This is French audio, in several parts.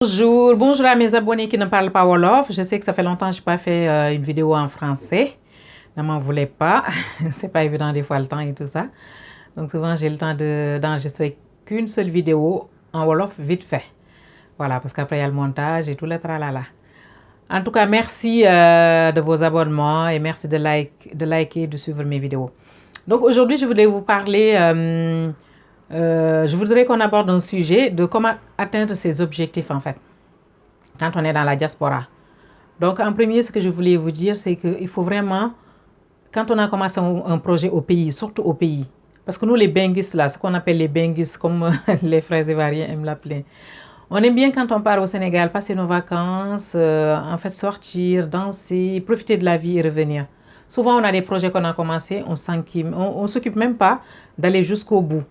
Bonjour, bonjour à mes abonnés qui ne parlent pas Wolof. Je sais que ça fait longtemps que je n'ai pas fait une vidéo en français. Ne m'en voulez pas. C'est pas évident des fois le temps et tout ça. Donc souvent j'ai le temps d'enregistrer qu'une seule vidéo en Wolof vite fait. Voilà, parce qu'après il y a le montage et tout le tralala. En tout cas, merci de vos abonnements et merci de liker, de suivre mes vidéos. Donc aujourd'hui, je voulais vous parler, je voudrais qu'on aborde un sujet de comment atteindre ses objectifs en fait, quand on est dans la diaspora. Donc en premier, ce que je voulais vous dire, c'est qu'il faut vraiment, quand on a commencé un projet au pays, surtout au pays, parce que nous les benguis là, ce qu'on appelle les benguis, comme les frères ivoiriens aiment l'appeler, on aime bien quand on part au Sénégal, passer nos vacances, en fait sortir, danser, profiter de la vie et revenir. Souvent, on a des projets qu'on a commencé, on ne s'occupe même pas d'aller jusqu'au bout.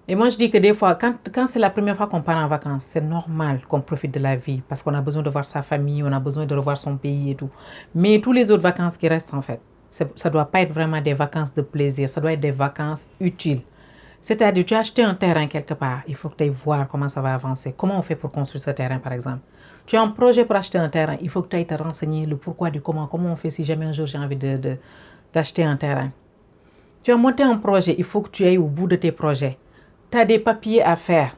Et moi, je dis que des fois, quand c'est la première fois qu'on part en vacances, c'est normal qu'on profite de la vie parce qu'on a besoin de voir sa famille, on a besoin de revoir son pays et tout. Mais tous les autres vacances qui restent, en fait, ça ne doit pas être vraiment des vacances de plaisir, ça doit être des vacances utiles. C'est-à-dire, tu as acheté un terrain quelque part, il faut que tu ailles voir comment ça va avancer. Comment on fait pour construire ce terrain, par exemple? Tu as un projet pour acheter un terrain, il faut que tu ailles te renseigner le pourquoi du comment on fait si jamais un jour j'ai envie d'acheter un terrain. Tu as monté un projet, il faut que tu ailles au bout de tes projets. Tu as des papiers à faire,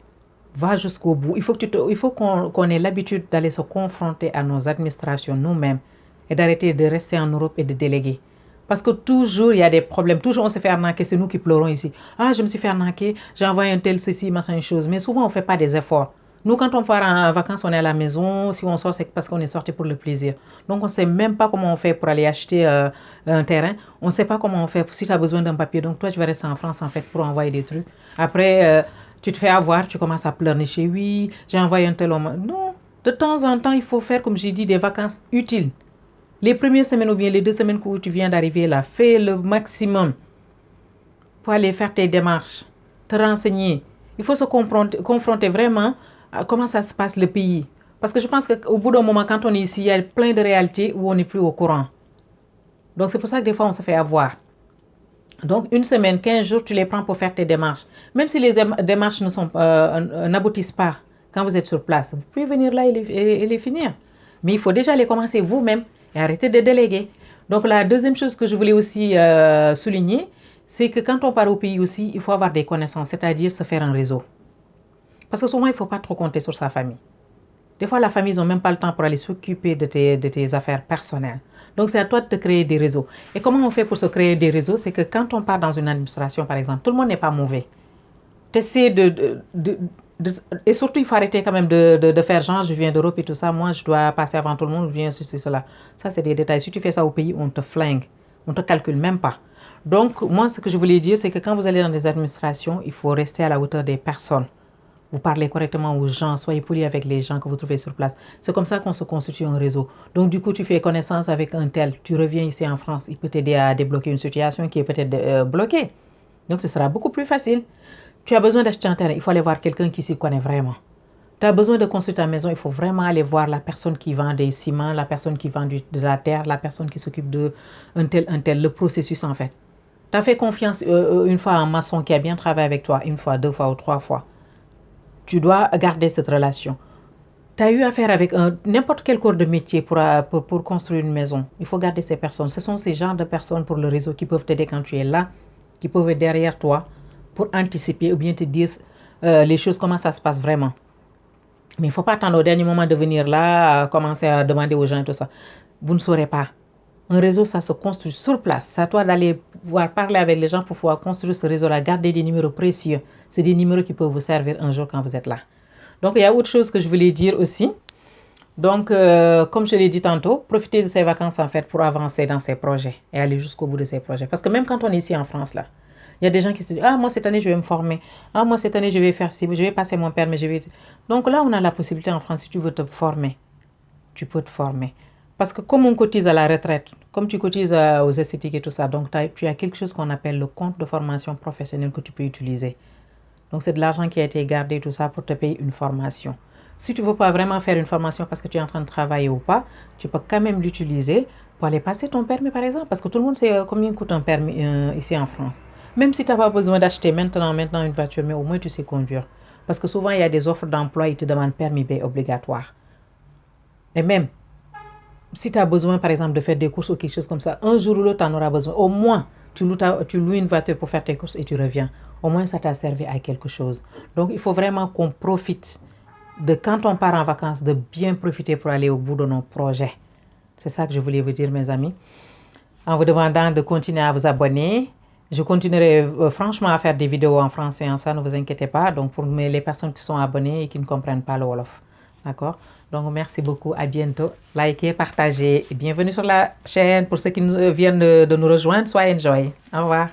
va jusqu'au bout. Il faut qu'on ait l'habitude d'aller se confronter à nos administrations nous-mêmes et d'arrêter de rester en Europe et de déléguer. Parce que toujours, il y a des problèmes. Toujours, on se fait arnaquer. C'est nous qui pleurons ici. Ah, je me suis fait arnaquer. J'ai envoyé un tel, ceci, machin, chose. Mais souvent, on ne fait pas des efforts. Nous, quand on part en vacances, on est à la maison. Si on sort, c'est parce qu'on est sorti pour le plaisir. Donc, on ne sait même pas comment on fait pour aller acheter un terrain. On ne sait pas comment on fait si tu as besoin d'un papier. Donc, toi, tu vas rester en France, en fait, pour envoyer des trucs. Après, tu te fais avoir, tu commences à pleurnicher. Oui, j'ai envoyé un tel homme. Non, de temps en temps, il faut faire, comme j'ai dit, des vacances utiles. Les premières semaines ou bien les 2 semaines où tu viens d'arriver là, fais le maximum pour aller faire tes démarches, te renseigner. Il faut se confronter vraiment à comment ça se passe le pays. Parce que je pense qu'au bout d'un moment, quand on est ici, il y a plein de réalités où on n'est plus au courant. Donc c'est pour ça que des fois, on se fait avoir. Donc une semaine, 15 jours, tu les prends pour faire tes démarches. Même si les démarches n'aboutissent pas quand vous êtes sur place, vous pouvez venir là et les finir. Mais il faut déjà les commencer vous-même et arrêter de déléguer. Donc la deuxième chose que je voulais aussi souligner, c'est que quand on part au pays aussi, il faut avoir des connaissances, c'est-à-dire se faire un réseau. Parce que souvent, il ne faut pas trop compter sur sa famille. Des fois, la famille, ils n'ont même pas le temps pour aller s'occuper de tes affaires personnelles. Donc, c'est à toi de te créer des réseaux. Et comment on fait pour se créer des réseaux? C'est que quand on part dans une administration, par exemple, tout le monde n'est pas mauvais. T'essaies et surtout, il faut arrêter quand même de faire genre, je viens d'Europe et tout ça, moi, je dois passer avant tout le monde, je viens ceci, cela. Ça, c'est des détails. Si tu fais ça au pays, on te flingue. On ne te calcule même pas. Donc, moi, ce que je voulais dire, c'est que quand vous allez dans des administrations, il faut rester à la hauteur des personnes. Vous parlez correctement aux gens, soyez poli avec les gens que vous trouvez sur place. C'est comme ça qu'on se constitue un réseau. Donc, du coup, tu fais connaissance avec un tel. Tu reviens ici en France, il peut t'aider à débloquer une situation qui est peut-être bloquée. Donc, ce sera beaucoup plus facile. Tu as besoin d'acheter un terrain, il faut aller voir quelqu'un qui s'y connaît vraiment. Tu as besoin de construire ta maison, il faut vraiment aller voir la personne qui vend des ciments, la personne qui vend de la terre, la personne qui s'occupe de un tel, le processus en fait. Tu as fait confiance une fois à un maçon qui a bien travaillé avec toi, une fois, 2 fois ou 3 fois. Tu dois garder cette relation. Tu as eu affaire avec n'importe quel corps de métier pour construire une maison. Il faut garder ces personnes. Ce sont ces genres de personnes pour le réseau qui peuvent t'aider quand tu es là, qui peuvent être derrière toi pour anticiper ou bien te dire les choses, comment ça se passe vraiment. Mais il ne faut pas attendre au dernier moment de venir là, commencer à demander aux gens et tout ça. Vous ne saurez pas. Un réseau, ça se construit sur place. C'est à toi d'aller pouvoir parler avec les gens pour pouvoir construire ce réseau-là. Garder des numéros précieux. C'est des numéros qui peuvent vous servir un jour quand vous êtes là. Donc, il y a autre chose que je voulais dire aussi. Donc, comme je l'ai dit tantôt, profitez de ces vacances en fait pour avancer dans ces projets et aller jusqu'au bout de ces projets. Parce que même quand on est ici en France, là, il y a des gens qui se disent, ah, moi cette année, je vais me former. Ah, moi cette année, je vais faire ci, je vais passer mon permis, je vais... Donc là, on a la possibilité en France, si tu veux te former, tu peux te former. Parce que comme on cotise à la retraite, comme tu cotises aux esthétiques et tout ça, donc tu as quelque chose qu'on appelle le compte de formation professionnelle que tu peux utiliser. Donc c'est de l'argent qui a été gardé, tout ça, pour te payer une formation. Si tu ne veux pas vraiment faire une formation parce que tu es en train de travailler ou pas, tu peux quand même l'utiliser pour aller passer ton permis, par exemple. Parce que tout le monde sait combien coûte un permis ici en France. Même si tu n'as pas besoin d'acheter maintenant une voiture, mais au moins tu sais conduire. Parce que souvent, il y a des offres d'emploi, ils te demandent permis B obligatoire. Et même, si tu as besoin, par exemple, de faire des courses ou quelque chose comme ça, un jour ou l'autre, tu en auras besoin. Au moins, tu loues une voiture pour faire tes courses et tu reviens. Au moins, ça t'a servi à quelque chose. Donc, il faut vraiment qu'on profite de quand on part en vacances, de bien profiter pour aller au bout de nos projets. C'est ça que je voulais vous dire, mes amis. En vous demandant de continuer à vous abonner. Je continuerai franchement à faire des vidéos en français, en ça, ne vous inquiétez pas. Donc, pour les personnes qui sont abonnées et qui ne comprennent pas le Wolof. D'accord? Donc, merci beaucoup. À bientôt. Likez, partagez. Et bienvenue sur la chaîne. Pour ceux qui viennent de nous rejoindre, soyez enjoy. Au revoir.